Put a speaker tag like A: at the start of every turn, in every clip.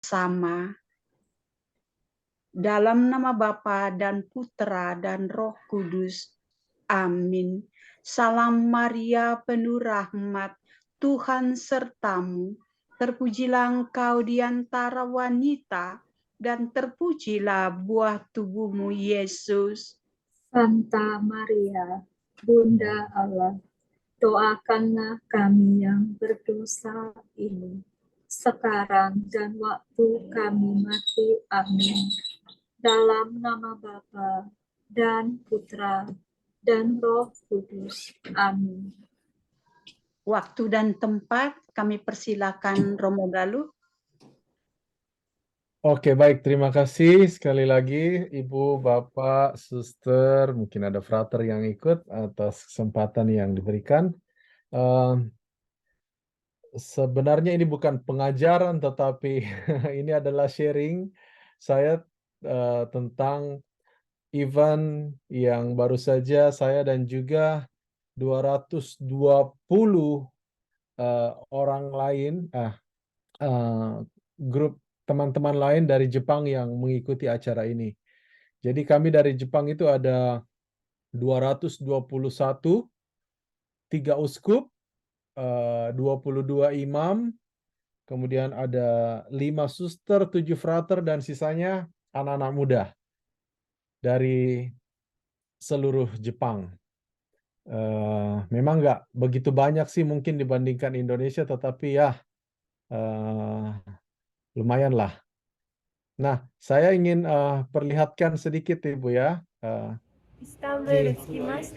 A: sama. Dalam nama Bapa dan Putra dan Roh Kudus. Amin. Salam Maria, penuh rahmat, Tuhan sertamu. Terpujilah engkau di antara wanita, dan terpujilah buah tubuhmu, Yesus.
B: Santa Maria, Bunda Allah, doakanlah kami yang berdosa ini, sekarang dan waktu kami mati. Amin. Dalam nama Bapa dan Putra dan Roh Kudus. Amin.
A: Waktu dan tempat kami persilakan Romo Galuh.
C: Oke, baik. Terima kasih sekali lagi Ibu, Bapak, Suster, mungkin ada frater yang ikut atas kesempatan yang diberikan. Sebenarnya ini bukan pengajaran, tetapi ini adalah sharing saya tentang event yang baru saja saya dan juga 220 orang lain, grup teman-teman lain dari Jepang yang mengikuti acara ini. Jadi kami dari Jepang itu ada 221, 3 uskup, 22 imam, kemudian ada 5 suster, 7 frater, dan sisanya anak-anak muda dari seluruh Jepang. Memang nggak begitu banyak sih mungkin dibandingkan Indonesia, tetapi ya lumayan lah. Nah, saya ingin perlihatkan sedikit Ibu ya.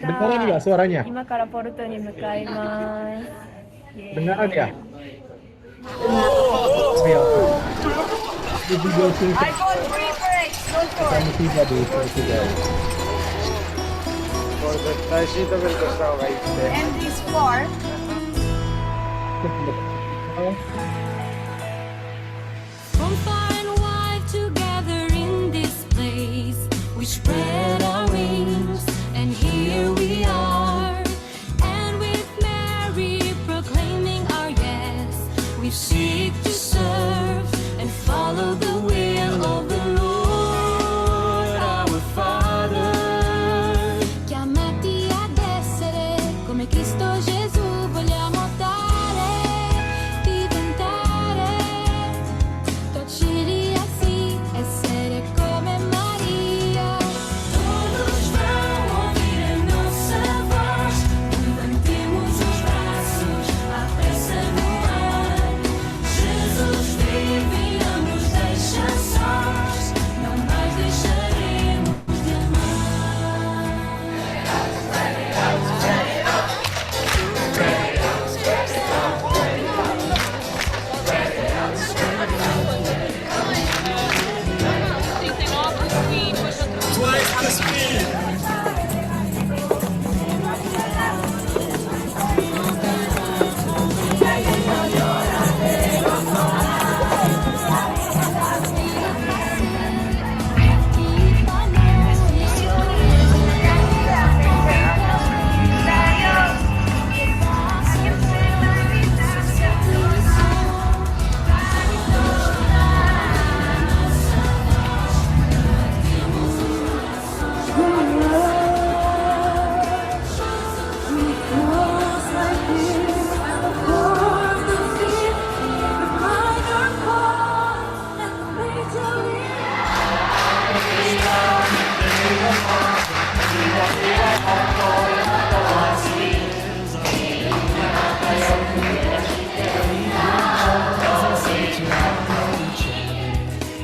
C: Dengaran nggak suaranya? Dengaran ya? Kami tiba di Portugal.
D: And this part.
E: From far and wide together in this place, we spread our wings, and here we are. And with Mary proclaiming our yes, we seek to serve and follow the will of the Lord our Father. Chiamati ad essere come Cristo Gesù, vogliamo dare, diventare docili assim, essere come Maria. Todos vão ouvir a nossa voz, levantemos os braços, a pressa no ar. Jesus vive e não nos deixa sós, não mais deixaremos de amar.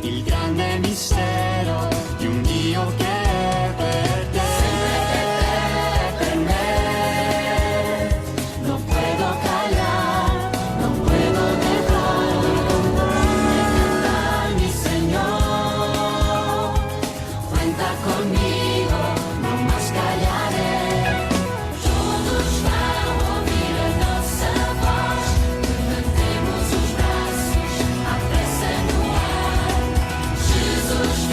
E: Il grande mistero di un Dio che è per te, per me. No puedo callar, no puedo dejar de cantar mi Señor. Cuenta conmigo, no más callaré. Todos vão ouvir a nossa voz, levantemos os braços, a pressa no ar. Jesus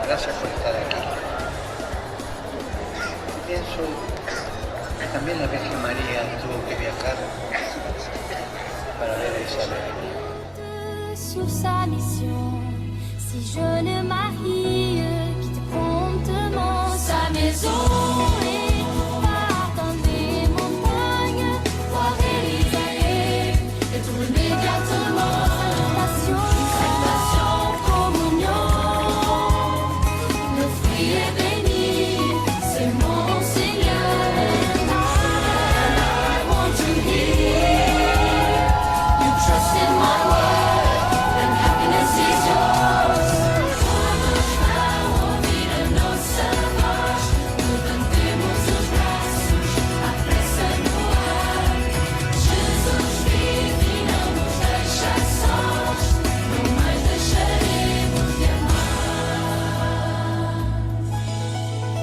D: Gracias por estar aquí. Pienso que también la Virgen María tuvo que viajar para ver a Isabel.
E: Sur sa mission, si jeune Marie quitte promptement sa maison et part dans des montagnes voir Élisabeth et tout immédiatement salutation, communion, le fruit est béni, c'est mon Seigneur. I want to hear you trust in my word, and happiness is yours. Todos vão ouvir a nossa voz, levantemos os braços, a pressa no ar. Jesus vive e não nos deixa sós, não mais deixaremos de amar. Todos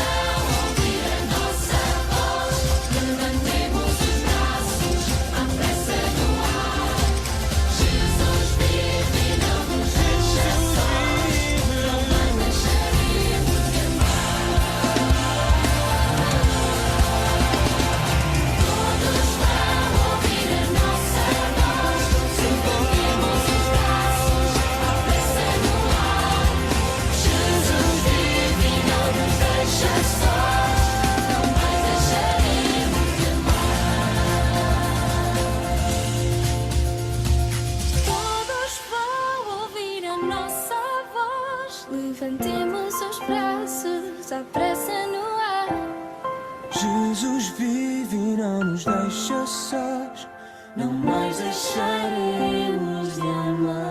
E: vão ouvir a nossa voz, levantemos os braços, a pressa no ar. Jesus vive e não nos deixa sós, não mais deixaremos de amar. Todos vão ouvir a nossa voz, levantemos os braços, a pressa no ar. Jesus vive e não nos deixa sós, não mais deixaremos de amar. Todos vão ouvir a nossa voz, levantemos os braços, a pressa no ar.
F: Jesus vive e não nos deixa sós,
E: Não mais deixaremos de amar.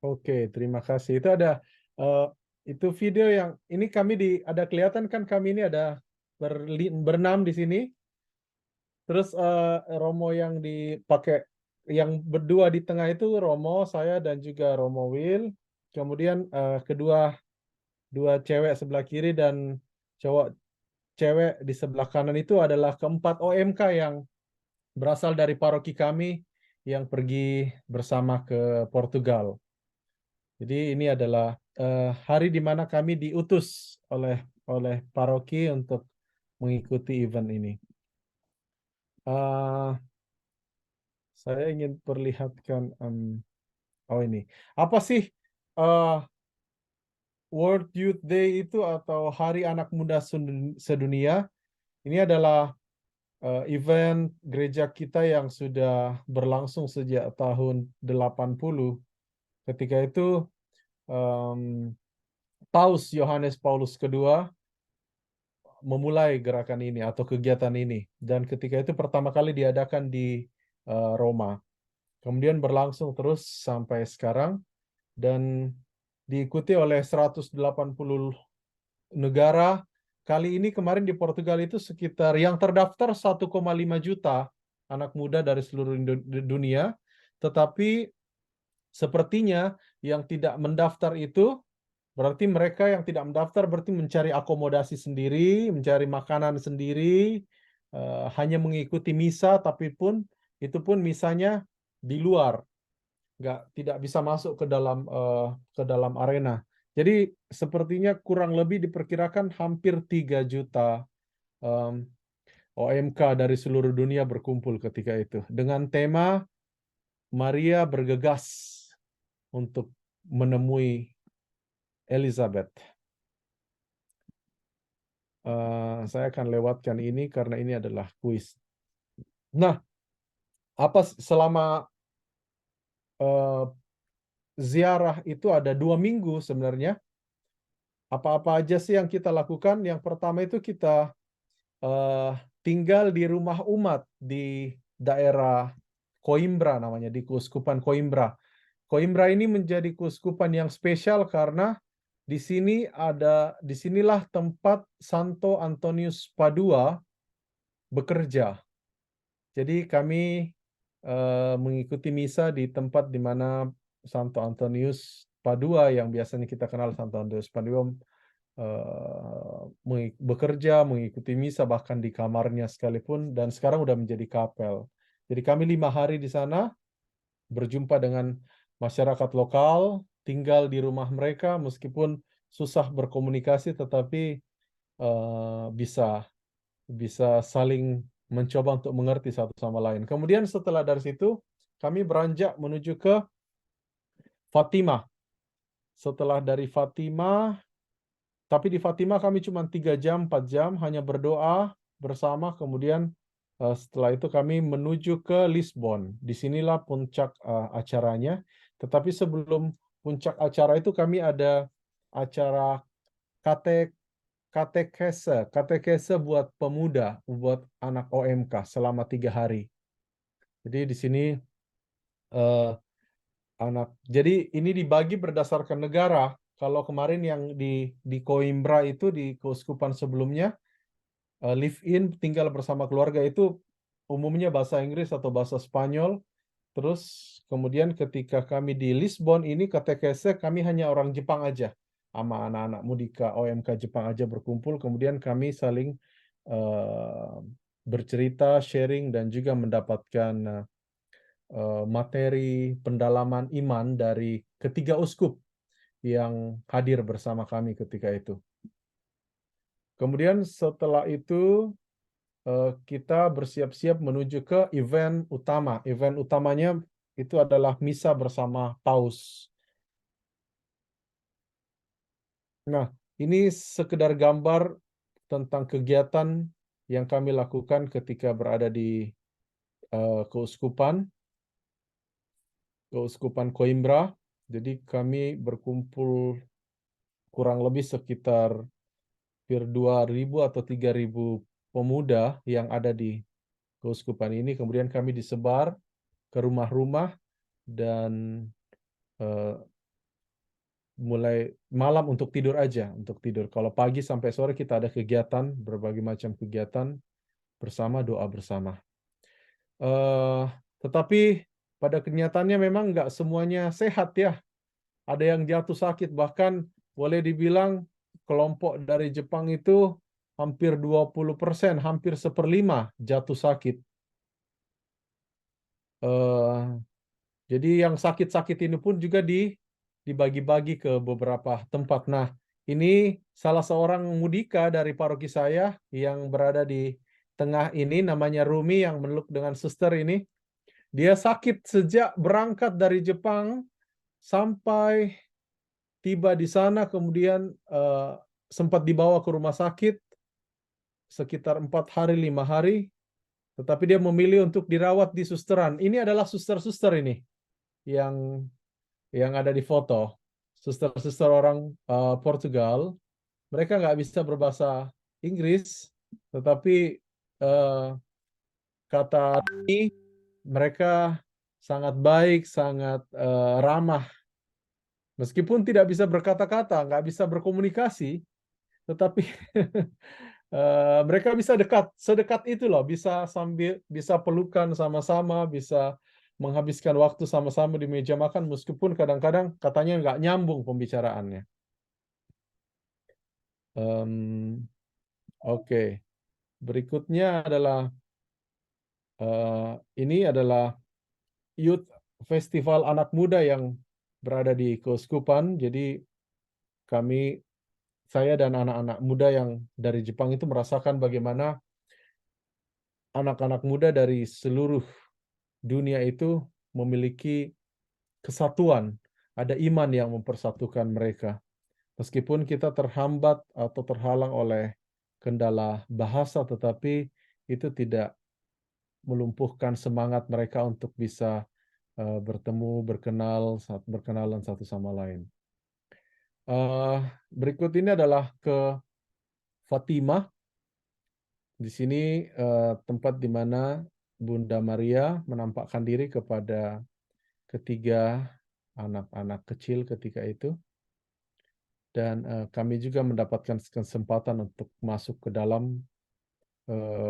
C: Oke, terima kasih. Itu ada itu video yang ini kami ada kelihatan kan kami ini ada berenam di sini. Terus Romo yang dipakai yang berdua di tengah itu Romo, saya dan juga Romo Will. Kemudian dua cewek sebelah kiri dan cewek di sebelah kanan itu adalah keempat OMK yang berasal dari paroki kami yang pergi bersama ke Portugal. Jadi ini adalah hari di mana kami diutus oleh paroki untuk mengikuti event ini. Saya ingin perlihatkan ini. Apa sih World Youth Day itu atau Hari Anak Muda Sedunia? Ini adalah event gereja kita yang sudah berlangsung sejak tahun 80. Ketika itu Paus Yohanes Paulus II memulai gerakan ini atau kegiatan ini, dan ketika itu pertama kali diadakan di Roma. Kemudian berlangsung terus sampai sekarang dan diikuti oleh 180 negara. Kali ini kemarin di Portugal itu sekitar yang terdaftar 1,5 juta anak muda dari seluruh dunia, tetapi sepertinya yang tidak mendaftar itu berarti mereka yang tidak mendaftar berarti mencari akomodasi sendiri, mencari makanan sendiri, hanya mengikuti misa, tapi itu pun misanya di luar, tidak bisa masuk ke dalam arena. Jadi sepertinya kurang lebih diperkirakan hampir 3 juta OMK dari seluruh dunia berkumpul ketika itu dengan tema Maria bergegas untuk menemui Elizabeth. Saya akan lewatkan ini karena ini adalah kuis. Nah, apa selama ziarah itu ada 2 minggu sebenarnya. Apa-apa aja sih yang kita lakukan? Yang pertama itu kita tinggal di rumah umat di daerah Coimbra namanya, di Keuskupan Coimbra. Coimbra ini menjadi keuskupan yang spesial karena disinilah tempat Santo Antonius Padua bekerja. Jadi kami mengikuti misa di tempat di mana Santo Antonius Padua, yang biasanya kita kenal Santo Antonius Padua, bekerja, mengikuti misa bahkan di kamarnya sekalipun, dan sekarang udah menjadi kapel. Jadi kami 5 hari di sana, berjumpa dengan masyarakat lokal, tinggal di rumah mereka, meskipun susah berkomunikasi, tetapi bisa saling mencoba untuk mengerti satu sama lain. Kemudian setelah dari situ, kami beranjak menuju ke Fatima. Setelah dari Fatima, tapi di Fatima kami cuma 3 jam, 4 jam, hanya berdoa bersama. Kemudian setelah itu kami menuju ke Lisbon. Disinilah puncak acaranya. Tetapi sebelum puncak acara itu kami ada acara katekese buat pemuda, buat anak OMK selama 3 hari. Jadi di sini jadi ini dibagi berdasarkan negara. Kalau kemarin yang di Coimbra itu, di keuskupan sebelumnya, live in, tinggal bersama keluarga, itu umumnya bahasa Inggris atau bahasa Spanyol. Terus kemudian ketika kami di Lisbon ini katekese, kami hanya orang Jepang aja, sama anak-anak mudika OMK Jepang aja berkumpul. Kemudian kami saling bercerita, sharing, dan juga mendapatkan materi pendalaman iman dari ketiga uskup yang hadir bersama kami ketika itu. Kemudian setelah itu kita bersiap-siap menuju ke event utama. Event utamanya itu adalah misa bersama Paus. Nah, ini sekedar gambar tentang kegiatan yang kami lakukan ketika berada di keuskupan Coimbra. Jadi kami berkumpul kurang lebih sekitar 2.000 atau 3.000 pemuda yang ada di keuskupan ini. Kemudian kami disebar ke rumah-rumah dan mulai malam untuk tidur aja, untuk tidur. Kalau pagi sampai sore kita ada kegiatan, berbagai macam kegiatan bersama, doa bersama. Tetapi pada kenyataannya memang nggak semuanya sehat ya. Ada yang jatuh sakit, bahkan boleh dibilang kelompok dari Jepang itu hampir 20%, hampir 1/5 jatuh sakit. Jadi yang sakit-sakit ini pun juga dibagi-bagi ke beberapa tempat. Nah, ini salah seorang mudika dari paroki saya yang berada di tengah ini, namanya Rumi, yang meluk dengan suster ini. Dia sakit sejak berangkat dari Jepang sampai tiba di sana, kemudian sempat dibawa ke rumah sakit sekitar 4 hari, 5 hari, tetapi dia memilih untuk dirawat di susteran. Ini adalah suster-suster ini yang ada di foto. Suster-suster orang Portugal. Mereka nggak bisa berbahasa Inggris, tetapi kata ini mereka sangat baik, sangat ramah. Meskipun tidak bisa berkata-kata, nggak bisa berkomunikasi, tetapi mereka bisa sedekat itu loh, bisa pelukan sama-sama, bisa menghabiskan waktu sama-sama di meja makan, meskipun kadang-kadang katanya nggak nyambung pembicaraannya. Oke. Berikutnya adalah ini adalah Youth Festival Anak Muda yang berada di keuskupan. Jadi saya dan anak-anak muda yang dari Jepang itu merasakan bagaimana anak-anak muda dari seluruh dunia itu memiliki kesatuan, ada iman yang mempersatukan mereka. Meskipun kita terhambat atau terhalang oleh kendala bahasa, tetapi itu tidak melumpuhkan semangat mereka untuk bisa bertemu, berkenalan satu sama lain. Berikut ini adalah ke Fatima. Di sini tempat di mana Bunda Maria menampakkan diri kepada ketiga anak-anak kecil ketika itu. Dan kami juga mendapatkan kesempatan untuk masuk ke dalam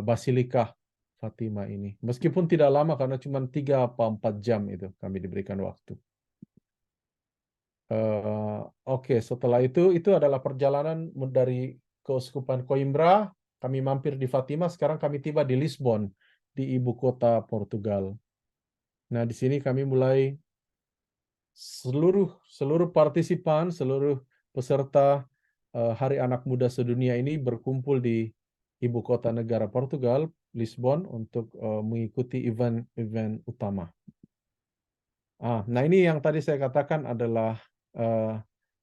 C: basilika Fatima ini. Meskipun tidak lama karena cuma 3 atau 4 jam itu kami diberikan waktu. Oke, setelah itu adalah perjalanan dari Keuskupan Coimbra. Kami mampir di Fatima, sekarang kami tiba di Lisbon, di ibu kota Portugal. Nah, di sini kami mulai seluruh partisipan, seluruh peserta Hari Anak Muda Sedunia ini berkumpul di ibu kota negara Portugal, Lisbon, untuk mengikuti event-event utama. Nah, ini yang tadi saya katakan adalah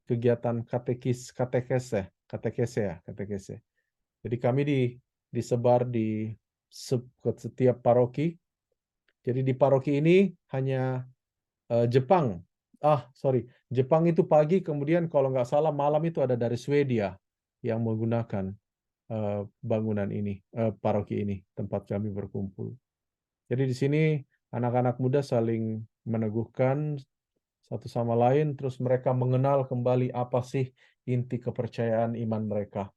C: kegiatan katekese. Jadi kami disebar di setiap paroki. Jadi di paroki ini hanya Jepang. Jepang itu pagi, kemudian kalau nggak salah malam itu ada dari Swedia yang menggunakan bangunan ini, paroki ini, tempat kami berkumpul. Jadi di sini anak-anak muda saling meneguhkan satu sama lain, terus mereka mengenal kembali apa sih inti kepercayaan iman mereka.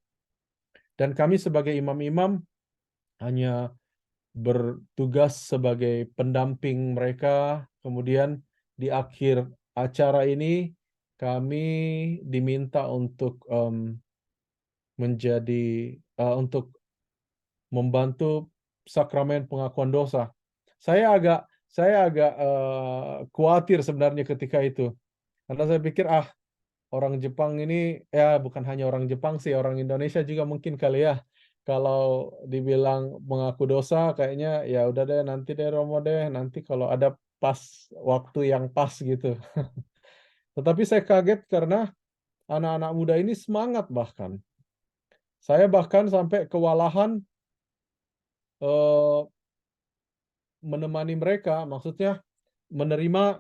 C: Dan kami sebagai imam-imam hanya bertugas sebagai pendamping mereka. Kemudian di akhir acara ini kami diminta untuk untuk membantu sakramen pengakuan dosa. Saya agak khawatir sebenarnya ketika itu, karena saya pikir orang Jepang ini, ya bukan hanya orang Jepang sih, orang Indonesia juga mungkin kali ya, kalau dibilang mengaku dosa kayaknya ya udah deh, nanti deh Romo deh, nanti kalau ada pas waktu yang pas gitu. Tetapi saya kaget karena anak-anak muda ini semangat bahkan. Saya bahkan sampai kewalahan menemani mereka, maksudnya menerima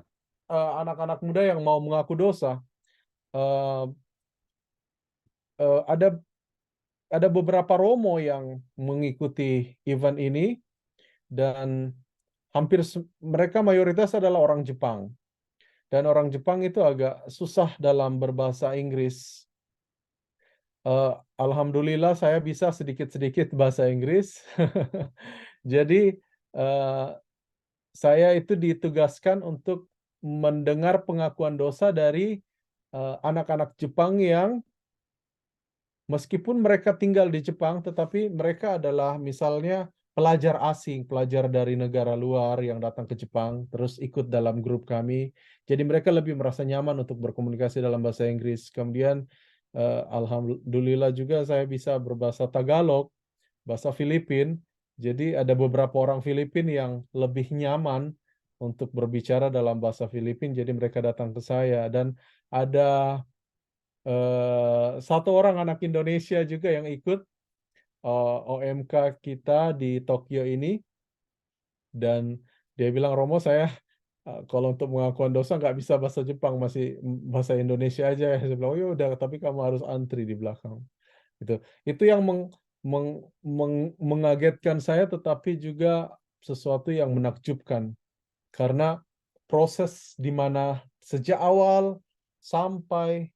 C: anak-anak muda yang mau mengaku dosa. Ada beberapa romo yang mengikuti event ini, dan mereka mayoritas adalah orang Jepang. Dan orang Jepang itu agak susah dalam berbahasa Inggris. Alhamdulillah saya bisa sedikit-sedikit bahasa Inggris. Jadi saya itu ditugaskan untuk mendengar pengakuan dosa dari anak-anak Jepang yang meskipun mereka tinggal di Jepang, tetapi mereka adalah misalnya pelajar asing, pelajar dari negara luar yang datang ke Jepang, terus ikut dalam grup kami. Jadi mereka lebih merasa nyaman untuk berkomunikasi dalam bahasa Inggris. Kemudian alhamdulillah juga saya bisa berbahasa Tagalog, bahasa Filipin. Jadi ada beberapa orang Filipin yang lebih nyaman untuk berbicara dalam bahasa Filipin, jadi mereka datang ke saya. Dan ada satu orang anak Indonesia juga yang ikut OMK kita di Tokyo ini, dan dia bilang, Romo, saya kalau untuk pengakuan dosa nggak bisa bahasa Jepang, masih bahasa Indonesia aja. Saya bilang, oh ya udah, tapi kamu harus antri di belakang. Itu yang mengagetkan saya, tetapi juga sesuatu yang menakjubkan, karena proses di mana sejak awal sampai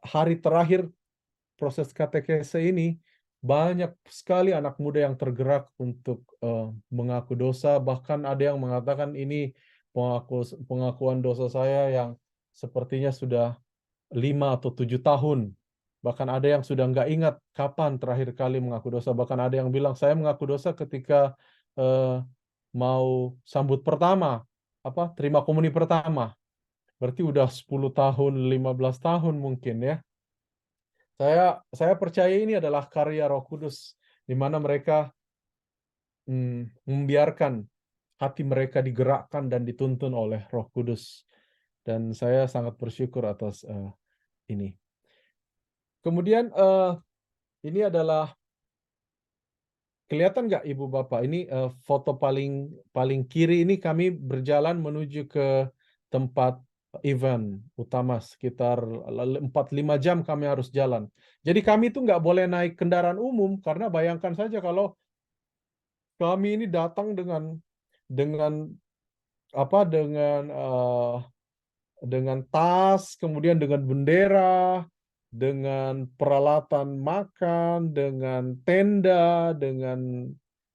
C: hari terakhir proses katekese ini, banyak sekali anak muda yang tergerak untuk mengaku dosa. Bahkan ada yang mengatakan ini pengakuan dosa saya yang sepertinya sudah 5 atau 7 tahun. Bahkan ada yang sudah nggak ingat kapan terakhir kali mengaku dosa. Bahkan ada yang bilang, saya mengaku dosa ketika mau sambut pertama, terima komuni pertama. Berarti udah 10 tahun, 15 tahun mungkin ya. Saya percaya ini adalah karya Roh Kudus, di mana mereka membiarkan hati mereka digerakkan dan dituntun oleh Roh Kudus. Dan saya sangat bersyukur atas ini. Kemudian ini adalah, kelihatan nggak Ibu Bapak? Ini foto paling kiri ini kami berjalan menuju ke tempat event utama, sekitar 4-5 jam kami harus jalan. Jadi kami itu nggak boleh naik kendaraan umum, karena bayangkan saja kalau kami ini datang dengan tas, kemudian dengan bendera, dengan peralatan makan, dengan tenda, dengan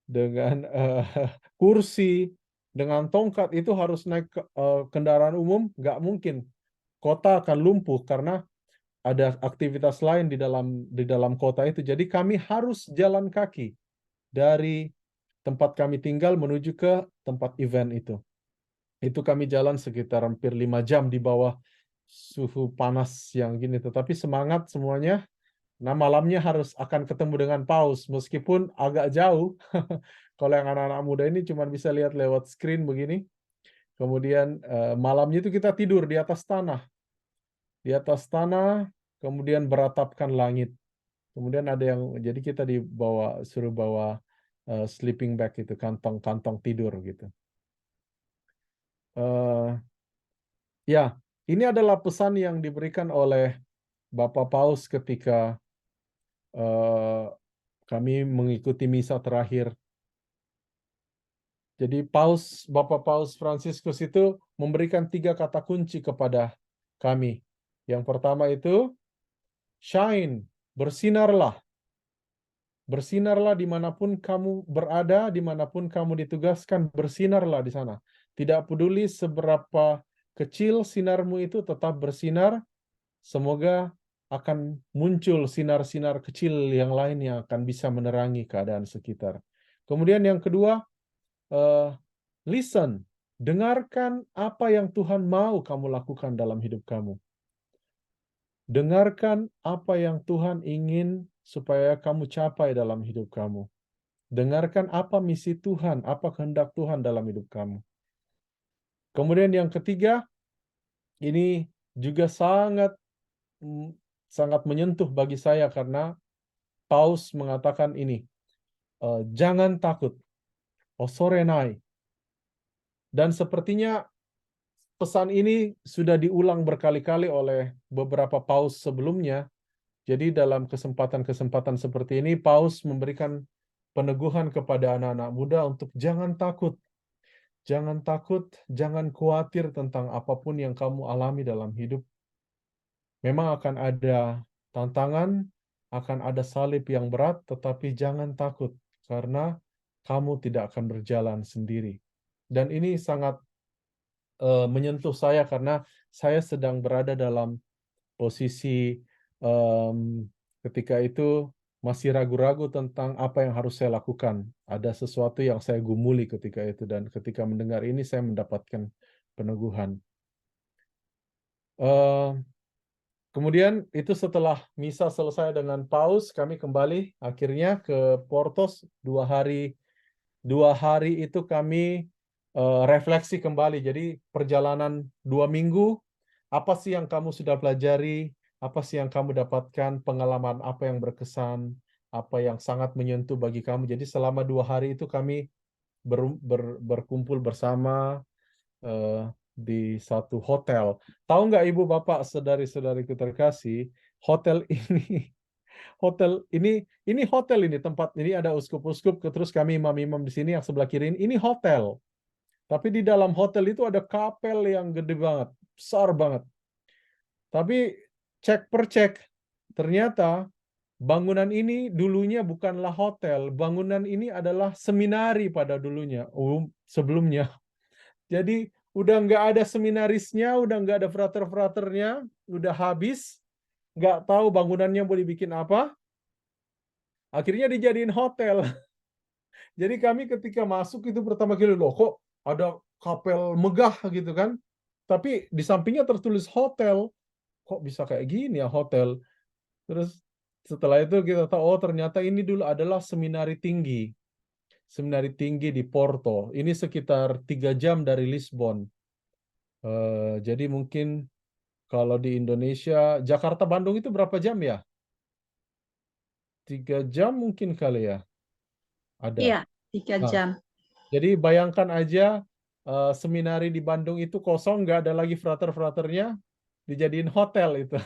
C: dengan kursi, dengan tongkat, itu harus naik kendaraan umum, nggak mungkin. Kota akan lumpuh karena ada aktivitas lain di dalam kota itu. Jadi kami harus jalan kaki dari tempat kami tinggal menuju ke tempat event itu. Itu kami jalan sekitar hampir 5 jam di bawah suhu panas yang gini. Tetapi semangat semuanya. Nah, malamnya harus akan ketemu dengan paus, meskipun agak jauh. Kalau yang anak-anak muda ini cuma bisa lihat lewat screen begini. Kemudian malamnya itu kita tidur di atas tanah. Di atas tanah, kemudian beratapkan langit. Kemudian ada yang, jadi kita suruh bawa sleeping bag itu, kantong tidur gitu. Ya, ini adalah pesan yang diberikan oleh Bapak Paus ketika kami mengikuti misa terakhir. Jadi Bapak Paus Fransiskus itu memberikan 3 kata kunci kepada kami. Yang pertama itu, shine, bersinarlah. Bersinarlah dimanapun kamu berada, dimanapun kamu ditugaskan, bersinarlah di sana. Tidak peduli seberapa kecil sinarmu itu, tetap bersinar. Semoga akan muncul sinar-sinar kecil yang lain yang akan bisa menerangi keadaan sekitar. Kemudian yang kedua, listen, dengarkan apa yang Tuhan mau kamu lakukan dalam hidup kamu. Dengarkan apa yang Tuhan ingin supaya kamu capai dalam hidup kamu. Dengarkan apa misi Tuhan, apa kehendak Tuhan dalam hidup kamu. Kemudian yang ketiga, ini juga sangat menyentuh bagi saya karena Paus mengatakan ini, jangan takut, osorenai. Dan sepertinya pesan ini sudah diulang berkali-kali oleh beberapa paus sebelumnya. Jadi dalam kesempatan-kesempatan seperti ini, Paus memberikan peneguhan kepada anak-anak muda untuk jangan takut. Jangan takut, jangan khawatir tentang apapun yang kamu alami dalam hidup. Memang akan ada tantangan, akan ada salib yang berat, tetapi jangan takut, karena kamu tidak akan berjalan sendiri. Dan ini sangat menyentuh saya karena saya sedang berada dalam posisi ketika itu masih ragu-ragu tentang apa yang harus saya lakukan. Ada sesuatu yang saya gumuli ketika itu, dan ketika mendengar ini saya mendapatkan peneguhan. Kemudian itu setelah misa selesai dengan Paus, kami kembali akhirnya ke Portos 2 hari. 2 hari itu kami refleksi kembali. Jadi perjalanan 2 minggu, apa sih yang kamu sudah pelajari, apa sih yang kamu dapatkan, pengalaman apa yang berkesan, apa yang sangat menyentuh bagi kamu. Jadi selama 2 hari itu kami berkumpul bersama di satu hotel. Tahu nggak Ibu Bapak, saudari-saudariku terkasih, hotel ini hotel ini tempat ini ada uskup-uskup, terus kami imam-imam di sini yang sebelah kiri ini hotel. Tapi di dalam hotel itu ada kapel yang gede banget, besar banget. Tapi cek per cek, ternyata bangunan ini dulunya bukanlah hotel, bangunan ini adalah seminari pada dulunya, sebelumnya. Jadi udah nggak ada seminarisnya, udah nggak ada frater-fraternya, udah habis, nggak tahu bangunannya mau dibikin apa. Akhirnya dijadiin hotel. Jadi kami ketika masuk itu pertama kali, loh kok ada kapel megah gitu kan. Tapi di sampingnya tertulis hotel. Kok bisa kayak gini ya hotel? Terus setelah itu kita tahu, oh ternyata ini dulu adalah seminari tinggi. Seminari tinggi di Porto. Ini sekitar 3 jam dari Lisbon. Jadi mungkin kalau di Indonesia, Jakarta Bandung itu berapa jam ya? 3 jam mungkin kali ya. Ada.
A: Iya, 3
C: Nah,
A: jam.
C: jadi bayangkan aja seminari di Bandung itu kosong, nggak ada lagi frater-fraternya, dijadiin hotel itu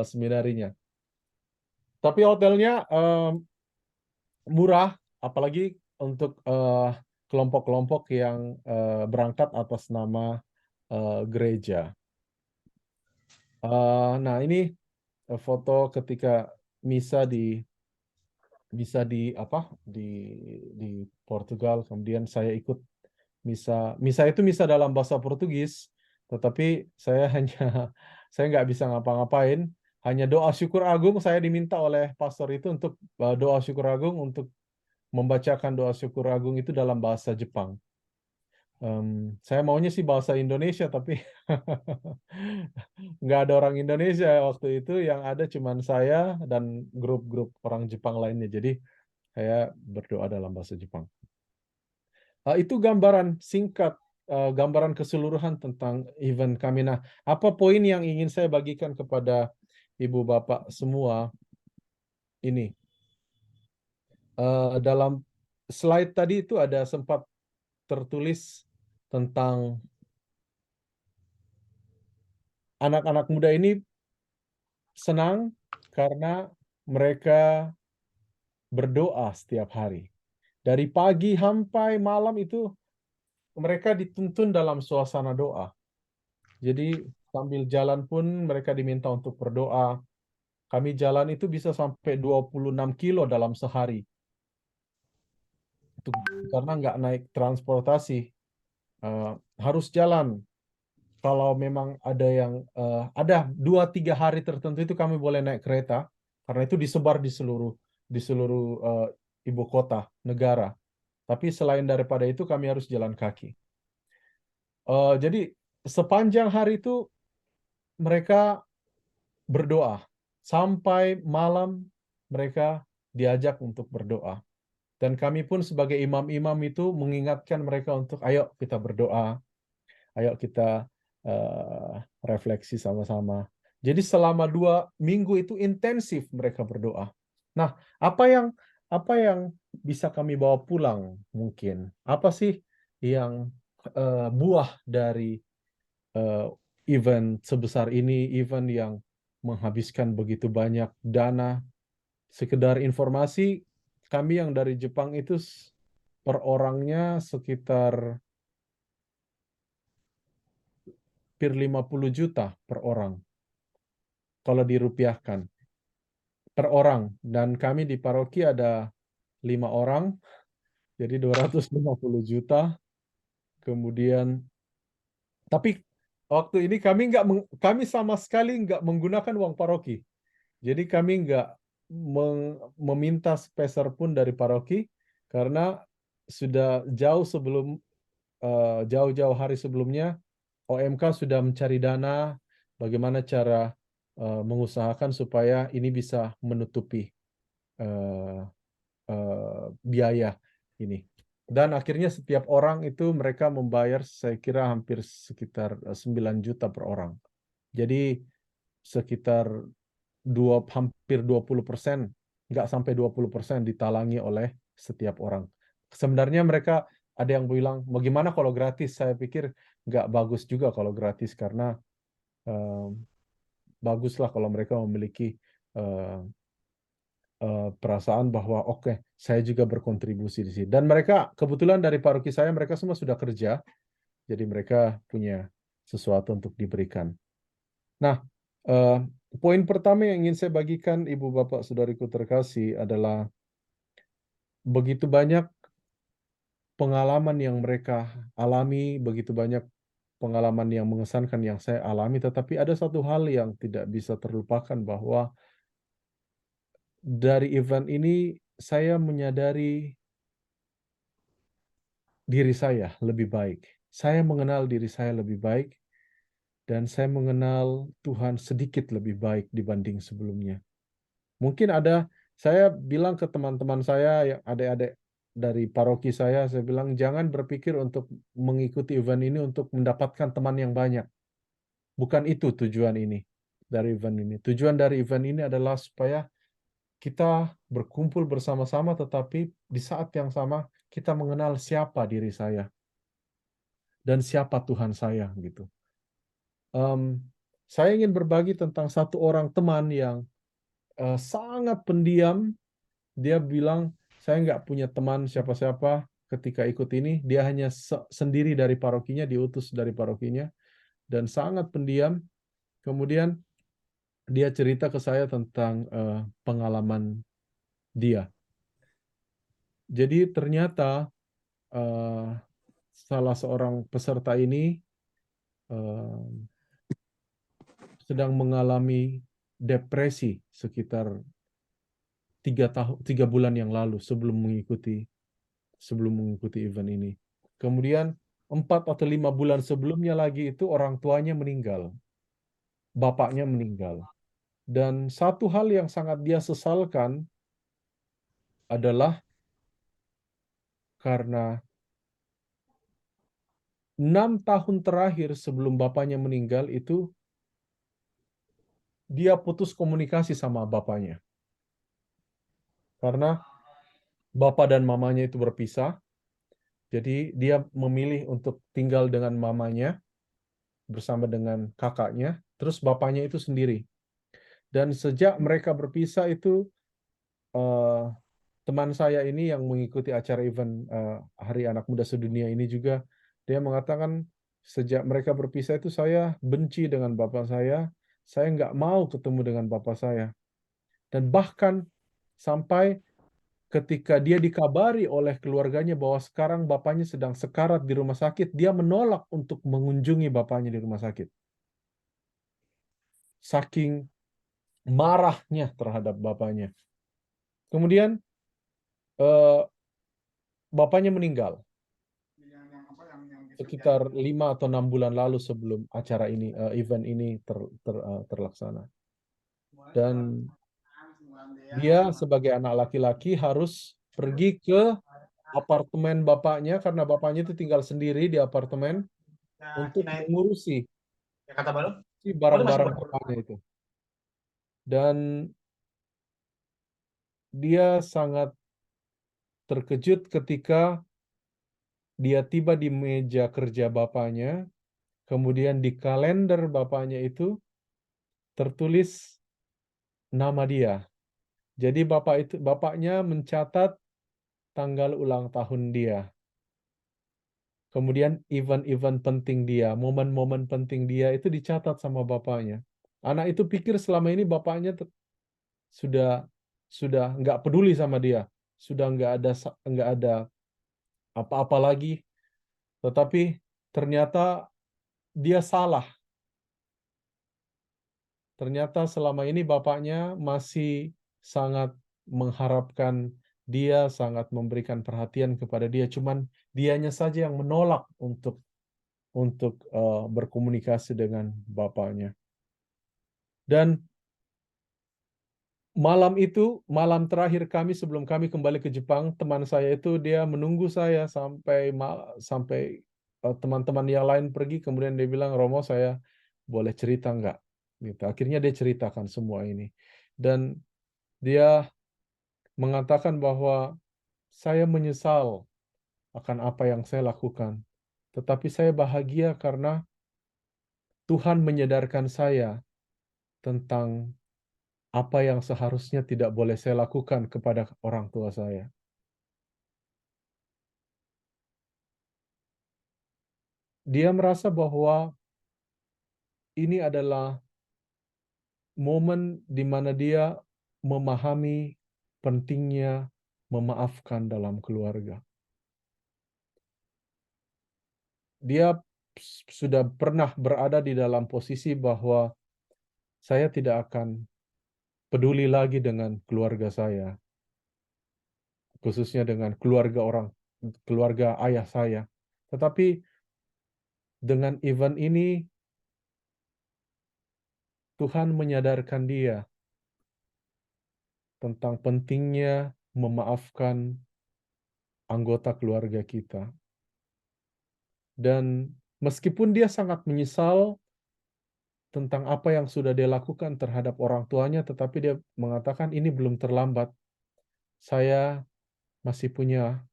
C: seminarinya. Tapi hotelnya murah, apalagi untuk kelompok-kelompok yang berangkat atas nama gereja. Nah ini foto ketika misa di misa di Portugal, kemudian saya ikut misa. Misa itu misa dalam bahasa Portugis, tetapi saya saya nggak bisa ngapa-ngapain, hanya doa syukur agung. Saya diminta oleh pastor itu untuk doa syukur agung, untuk membacakan doa syukur agung itu dalam bahasa Jepang. Saya maunya sih bahasa Indonesia, tapi nggak ada orang Indonesia waktu itu, yang ada cuman saya dan grup-grup orang Jepang lainnya. Jadi saya berdoa dalam bahasa Jepang. Itu gambaran singkat, gambaran keseluruhan tentang event kami. Nah, apa poin yang ingin saya bagikan kepada Ibu Bapak semua ini? Dalam slide tadi itu ada sempat tertulis tentang anak-anak muda ini senang karena mereka berdoa setiap hari. Dari pagi sampai malam itu mereka dituntun dalam suasana doa. Jadi sambil jalan pun mereka diminta untuk berdoa. Kami jalan itu bisa sampai 26 kilo dalam sehari. Karena nggak naik transportasi. Harus jalan. Kalau memang ada yang ada 2-3 hari tertentu itu kami boleh naik kereta, karena itu disebar di seluruh ibu kota negara. Tapi selain daripada itu kami harus jalan kaki. Jadi sepanjang hari itu mereka berdoa sampai malam, mereka diajak untuk berdoa. Dan kami pun sebagai imam-imam itu mengingatkan mereka untuk ayo kita berdoa, ayo kita refleksi sama-sama. Jadi selama 2 minggu itu intensif mereka berdoa. Nah, apa yang bisa kami bawa pulang mungkin? Apa sih yang buah dari event sebesar ini, event yang menghabiskan begitu banyak dana? Sekedar informasi, kami yang dari Jepang itu per orangnya sekitar 50 juta per orang, kalau dirupiahkan, per orang. Dan kami di paroki ada 5 orang, jadi 250 juta. Kemudian, tapi waktu ini kami sama sekali nggak menggunakan uang paroki. Jadi kami nggak meminta sepeser pun dari paroki, karena sudah jauh-jauh hari sebelumnya OMK sudah mencari dana bagaimana cara mengusahakan supaya ini bisa menutupi biaya ini. Dan akhirnya setiap orang itu mereka membayar saya kira hampir sekitar 9 juta per orang. Jadi sekitar hampir 20%, nggak sampai 20% ditalangi oleh setiap orang. Sebenarnya mereka ada yang bilang, bagaimana kalau gratis? Saya pikir nggak bagus juga kalau gratis, karena baguslah kalau mereka memiliki perasaan bahwa oke, saya juga berkontribusi di sini. Dan mereka kebetulan dari paroki saya, mereka semua sudah kerja, jadi mereka punya sesuatu untuk diberikan. Nah, poin pertama yang ingin saya bagikan Ibu Bapak Saudariku terkasih adalah begitu banyak pengalaman yang mereka alami, begitu banyak pengalaman yang mengesankan yang saya alami, tetapi ada satu hal yang tidak bisa terlupakan, bahwa dari event ini saya menyadari diri saya lebih baik. Saya mengenal diri saya lebih baik, dan saya mengenal Tuhan sedikit lebih baik dibanding sebelumnya. Mungkin saya bilang ke teman-teman saya, yang adik-adik dari paroki saya bilang, jangan berpikir untuk mengikuti event ini untuk mendapatkan teman yang banyak. Bukan itu tujuan ini, dari event ini. Tujuan dari event ini adalah supaya kita berkumpul bersama-sama, tetapi di saat yang sama kita mengenal siapa diri saya dan siapa Tuhan saya, gitu. Saya ingin berbagi tentang satu orang teman yang sangat pendiam. Dia bilang, saya nggak punya teman siapa-siapa ketika ikut ini. Dia hanya sendiri dari parokinya, diutus dari parokinya, dan sangat pendiam. Kemudian dia cerita ke saya tentang pengalaman dia. Jadi ternyata salah seorang peserta ini sedang mengalami depresi sekitar 3 bulan yang lalu sebelum mengikuti event ini. Kemudian 4 atau 5 bulan sebelumnya lagi itu orang tuanya meninggal, bapaknya meninggal. Dan satu hal yang sangat dia sesalkan adalah karena 6 tahun terakhir sebelum bapaknya meninggal itu dia putus komunikasi sama bapaknya. Karena bapak dan mamanya itu berpisah. Jadi dia memilih untuk tinggal dengan mamanya bersama dengan kakaknya, terus bapaknya itu sendiri. Dan sejak mereka berpisah itu teman saya ini yang mengikuti acara event Hari Anak Muda Sedunia ini juga, dia mengatakan sejak mereka berpisah itu saya benci dengan bapak saya nggak mau ketemu dengan bapak saya. Dan bahkan sampai ketika dia dikabari oleh keluarganya bahwa sekarang bapaknya sedang sekarat di rumah sakit, dia menolak untuk mengunjungi bapaknya di rumah sakit. Saking marahnya terhadap bapaknya. Kemudian bapaknya meninggal sekitar 5 atau 6 bulan lalu sebelum acara ini, event ini terlaksana. Dan dia sebagai anak laki-laki harus pergi ke apartemen bapaknya karena bapaknya itu tinggal sendiri di apartemen untuk mengurusi barang-barang bapaknya itu. Dan dia sangat terkejut ketika dia tiba di meja kerja bapaknya, kemudian di kalender bapaknya itu tertulis nama dia. Jadi bapaknya mencatat tanggal ulang tahun dia. Kemudian event-event penting dia, momen-momen penting dia itu dicatat sama bapaknya. Anak itu pikir selama ini bapaknya sudah nggak peduli sama dia, sudah nggak ada apa-apa lagi. Tetapi ternyata dia salah. Ternyata selama ini bapaknya masih sangat mengharapkan dia, sangat memberikan perhatian kepada dia. Cuman dianya saja yang menolak untuk berkomunikasi dengan bapaknya. Dan malam terakhir kami sebelum kami kembali ke Jepang, teman saya itu dia menunggu saya sampai teman-teman yang lain pergi, kemudian dia bilang, Romo, saya boleh cerita nggak? Gitu. Akhirnya dia ceritakan semua ini. Dan dia mengatakan bahwa saya menyesal akan apa yang saya lakukan. Tetapi saya bahagia karena Tuhan menyadarkan saya tentang apa yang seharusnya tidak boleh saya lakukan kepada orang tua saya. Dia merasa bahwa ini adalah momen di mana dia memahami pentingnya memaafkan dalam keluarga. Dia sudah pernah berada di dalam posisi bahwa saya tidak akan peduli lagi dengan keluarga saya, khususnya dengan keluarga ayah saya. Tetapi dengan event ini, Tuhan menyadarkan dia tentang pentingnya memaafkan anggota keluarga kita. Dan meskipun dia sangat menyesal tentang apa yang sudah dia lakukan terhadap orang tuanya, tetapi dia mengatakan ini belum terlambat. Saya masih punya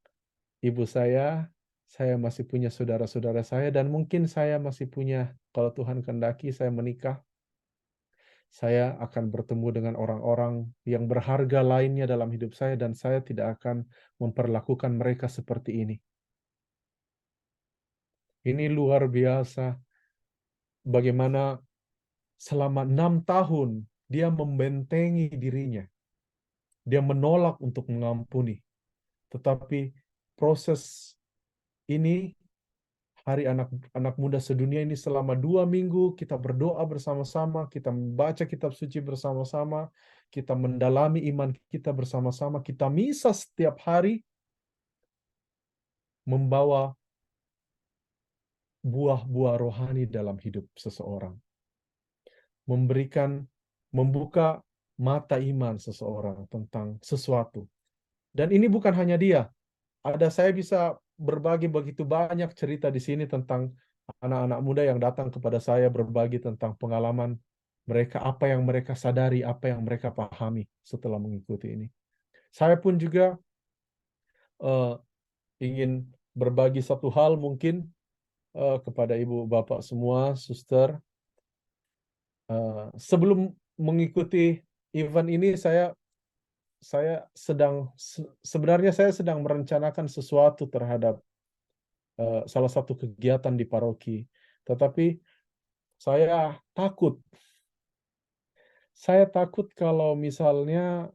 C: ibu saya masih punya saudara-saudara saya, dan mungkin saya masih punya, kalau Tuhan kehendaki saya menikah, saya akan bertemu dengan orang-orang yang berharga lainnya dalam hidup saya, dan saya tidak akan memperlakukan mereka seperti ini. Ini luar biasa bagaimana selama 6 tahun dia membentengi dirinya. Dia menolak untuk mengampuni. Tetapi proses ini, Hari Anak Muda Sedunia ini, selama 2 minggu kita berdoa bersama-sama, kita membaca kitab suci bersama-sama, kita mendalami iman kita bersama-sama, kita misa setiap hari, membawa buah-buah rohani dalam hidup seseorang. Membuka mata iman seseorang tentang sesuatu. Dan ini bukan hanya dia. Saya bisa berbagi begitu banyak cerita di sini tentang anak-anak muda yang datang kepada saya berbagi tentang pengalaman mereka, apa yang mereka sadari, apa yang mereka pahami setelah mengikuti ini. Saya pun juga ingin berbagi satu hal mungkin kepada ibu bapak semua, suster. Sebelum mengikuti event ini, sebenarnya saya sedang merencanakan sesuatu terhadap salah satu kegiatan di paroki. Tetapi saya takut kalau misalnya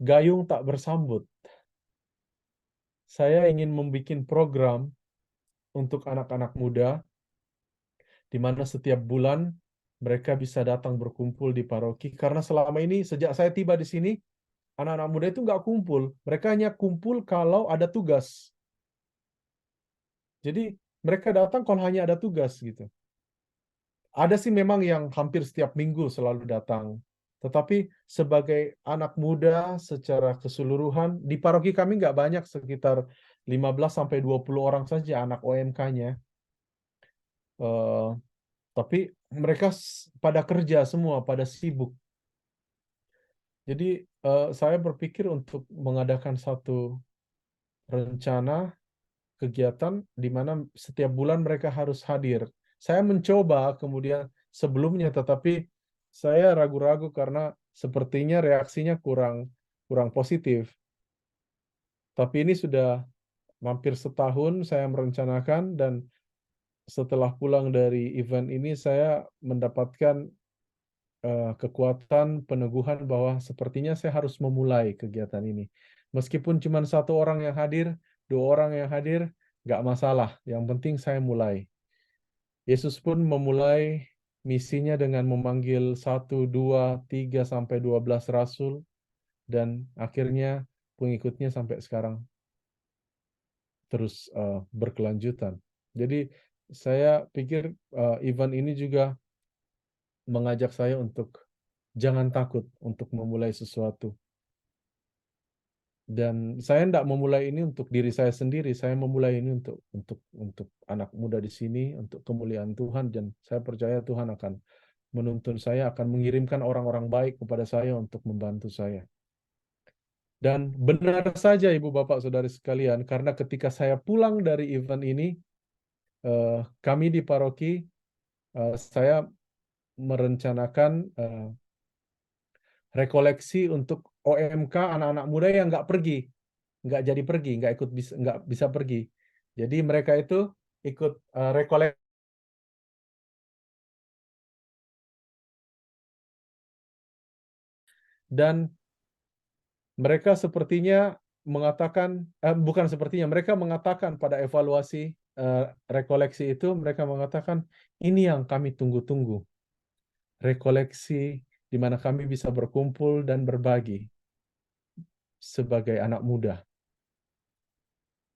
C: gayung tak bersambut. Saya ingin membuat program untuk anak-anak muda, di mana setiap bulan mereka bisa datang berkumpul di paroki. Karena selama ini, sejak saya tiba di sini, anak-anak muda itu nggak kumpul. Mereka hanya kumpul kalau ada tugas. Jadi mereka datang kalau hanya ada tugas gitu. Ada sih memang yang hampir setiap minggu selalu datang. Tetapi sebagai anak muda secara keseluruhan, di paroki kami nggak banyak, sekitar 15-20 orang saja anak OMK-nya. Tapi mereka pada kerja semua, pada sibuk. Jadi saya berpikir untuk mengadakan satu rencana kegiatan di mana setiap bulan mereka harus hadir. Saya mencoba kemudian sebelumnya, tetapi saya ragu-ragu karena sepertinya reaksinya kurang positif. Tapi ini sudah hampir setahun saya merencanakan, dan setelah pulang dari event ini saya mendapatkan kekuatan peneguhan bahwa sepertinya saya harus memulai kegiatan ini. Meskipun cuma 1 orang yang hadir, 2 orang yang hadir, nggak masalah. Yang penting saya mulai. Yesus pun memulai misinya dengan memanggil 1, 2, 3, sampai 12 rasul, dan akhirnya pengikutnya sampai sekarang terus berkelanjutan. Jadi saya pikir event ini juga mengajak saya untuk jangan takut untuk memulai sesuatu. Dan saya tidak memulai ini untuk diri saya sendiri, saya memulai ini untuk anak muda di sini, untuk kemuliaan Tuhan, dan saya percaya Tuhan akan menuntun saya, akan mengirimkan orang-orang baik kepada saya untuk membantu saya. Dan benar saja Ibu Bapak Saudari sekalian, karena ketika saya pulang dari event ini, kami di paroki, saya merencanakan rekoleksi untuk OMK anak-anak muda yang nggak bisa pergi. Jadi mereka itu ikut rekoleksi, dan mereka sepertinya mengatakan, mereka mengatakan pada evaluasi rekoleksi itu, mereka mengatakan ini yang kami tunggu-tunggu, rekoleksi di mana kami bisa berkumpul dan berbagi sebagai anak muda.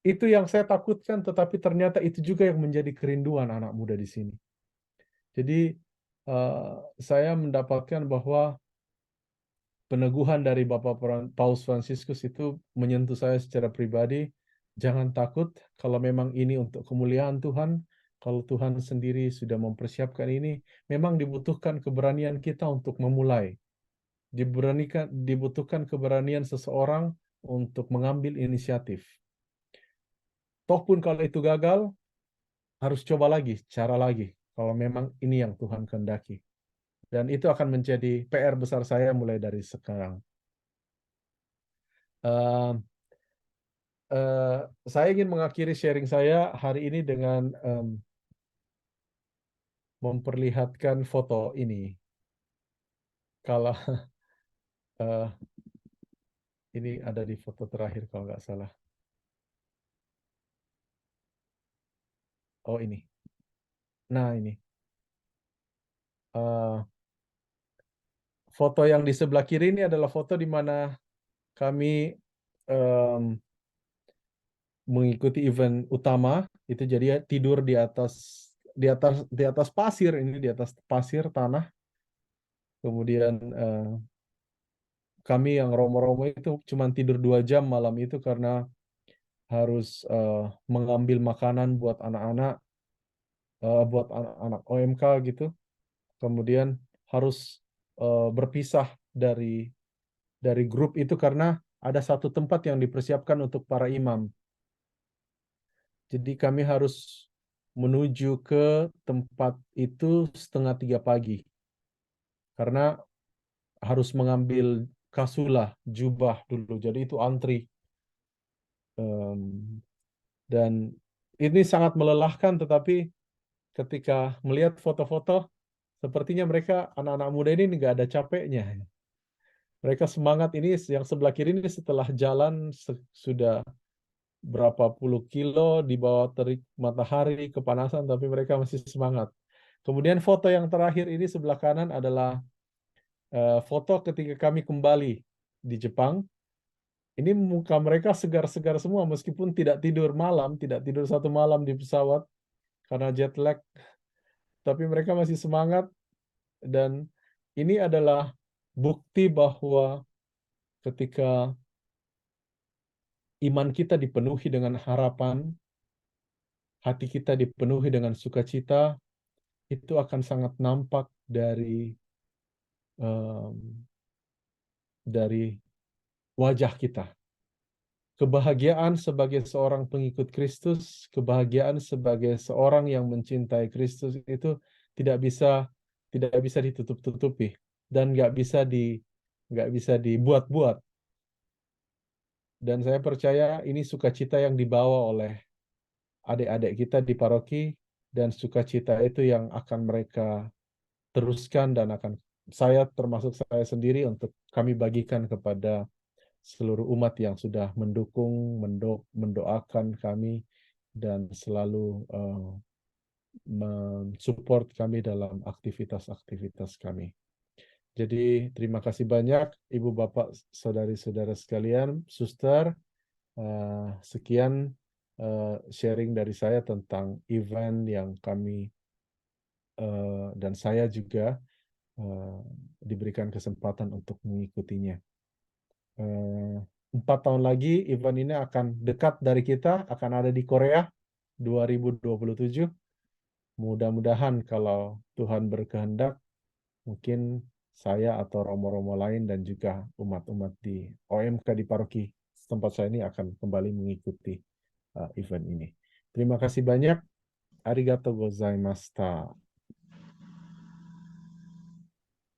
C: Itu yang saya takutkan, tetapi ternyata itu juga yang menjadi kerinduan anak muda di sini. Jadi saya mendapatkan bahwa peneguhan dari Bapak Paus Fransiskus itu menyentuh saya secara pribadi. Jangan takut, kalau memang ini untuk kemuliaan Tuhan, kalau Tuhan sendiri sudah mempersiapkan ini, memang dibutuhkan keberanian kita untuk memulai. Dibutuhkan keberanian seseorang untuk mengambil inisiatif. Toh pun kalau itu gagal, harus coba lagi, cara lagi, kalau memang ini yang Tuhan kehendaki. Dan itu akan menjadi PR besar saya mulai dari sekarang. Saya ingin mengakhiri sharing saya hari ini dengan memperlihatkan foto ini. Kalau Ini ada di foto terakhir kalau nggak salah. Oh ini. Nah ini. Eh, foto yang di sebelah kiri ini adalah foto di mana kami mengikuti event utama. Itu jadi tidur di atas pasir ini, di atas pasir tanah. Kemudian kami yang romo-romo itu cuma tidur 2 jam malam itu karena harus mengambil makanan buat anak-anak, buat anak-anak OMK gitu. Kemudian harus berpisah dari grup itu karena ada satu tempat yang dipersiapkan untuk para imam. Jadi kami harus menuju ke tempat itu 2:30 pagi. Karena harus mengambil kasulah, jubah dulu. Jadi itu antri. Dan ini sangat melelahkan, tetapi ketika melihat foto-foto, sepertinya mereka, anak-anak muda ini nggak ada capeknya. Mereka semangat. Ini yang sebelah kiri ini setelah jalan sudah berapa puluh kilo di bawah terik matahari, kepanasan, tapi mereka masih semangat. Kemudian foto yang terakhir ini sebelah kanan adalah foto ketika kami kembali di Jepang. Ini muka mereka segar-segar semua meskipun tidak tidur 1 malam di pesawat karena jet lag. Tapi mereka masih semangat, dan ini adalah bukti bahwa ketika iman kita dipenuhi dengan harapan, hati kita dipenuhi dengan sukacita, itu akan sangat nampak dari wajah kita. Kebahagiaan sebagai seorang pengikut Kristus, kebahagiaan sebagai seorang yang mencintai Kristus itu tidak bisa ditutup-tutupi dan nggak bisa dibuat-buat. Dan saya percaya ini sukacita yang dibawa oleh adik-adik kita di paroki, dan sukacita itu yang akan mereka teruskan dan akan termasuk saya sendiri, untuk kami bagikan kepada seluruh umat yang sudah mendukung, mendoakan kami, dan selalu mensupport kami dalam aktivitas-aktivitas kami. Jadi terima kasih banyak Ibu Bapak Saudari-saudara sekalian, Suster. Sekian sharing dari saya tentang event yang kami dan saya juga diberikan kesempatan untuk mengikutinya. 4 tahun lagi event ini akan dekat dari kita, akan ada di Korea 2027. Mudah-mudahan kalau Tuhan berkehendak, mungkin saya atau romo-romo lain dan juga umat-umat di OMK di paroki tempat saya ini akan kembali mengikuti event ini. Terima kasih banyak. Arigatou gozaimashita.